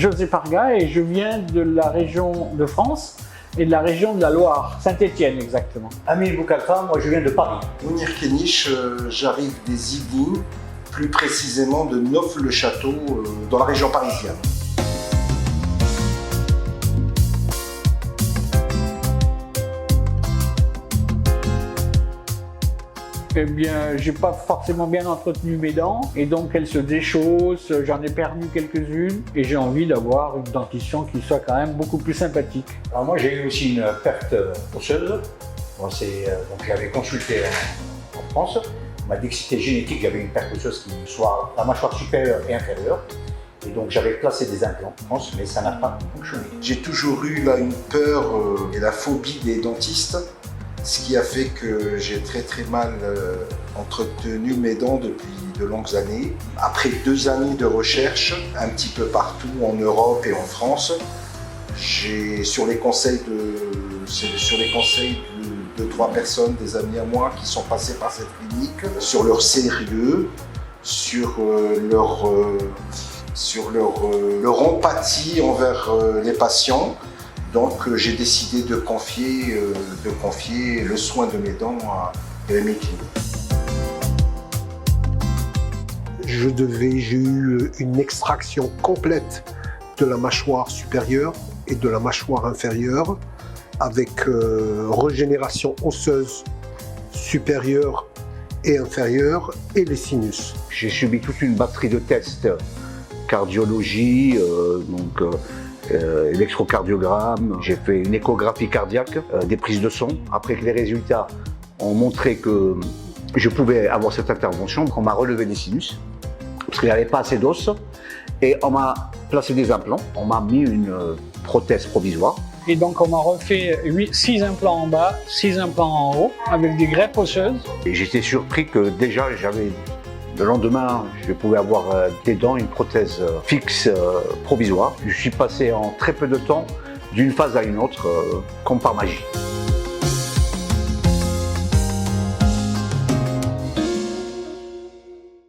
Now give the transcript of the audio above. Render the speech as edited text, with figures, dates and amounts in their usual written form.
José Parga et je viens de la région de France et de la région de la Loire, Saint-Étienne exactement. Amir Boukalfa, moi je viens de Paris. Mounir Kenich, j'arrive des Yvelines, plus précisément de Neauphle-le-Château, dans la région parisienne. Eh bien, j'ai pas forcément bien entretenu mes dents et donc elles se déchaussent, j'en ai perdu quelques-unes et j'ai envie d'avoir une dentition qui soit quand même beaucoup plus sympathique. Alors moi j'ai eu aussi une perte osseuse. Bon, donc j'avais consulté en France. On m'a dit que c'était génétique, j'avais une perte osseuse qui soit la mâchoire supérieure et inférieure. Et donc j'avais placé des implants en France, mais ça n'a pas fonctionné. J'ai toujours eu là une peur et la phobie des dentistes, ce qui a fait que j'ai très mal entretenu mes dents depuis de longues années. Après 2 années de recherche, un petit peu partout en Europe et en France, sur les conseils de 3 personnes, des amis à moi qui sont passés par cette clinique, sur leur sérieux, sur leur empathie envers les patients. Donc j'ai décidé de confier le soin de mes dents à mes clients. J'ai eu une extraction complète de la mâchoire supérieure et de la mâchoire inférieure avec régénération osseuse supérieure et inférieure et les sinus. J'ai subi toute une batterie de tests, cardiologie, électrocardiogramme, j'ai fait une échographie cardiaque, des prises de son. Après que les résultats ont montré que je pouvais avoir cette intervention, on m'a relevé les sinus, parce qu'il n'y avait pas assez d'os, et on m'a placé des implants, on m'a mis une prothèse provisoire. Et donc on m'a refait 6 implants en bas, 6 implants en haut, avec des greffes osseuses. Et j'étais surpris que déjà le lendemain, je pouvais avoir des dents, une prothèse fixe provisoire. Je suis passé en très peu de temps d'une phase à une autre, comme par magie.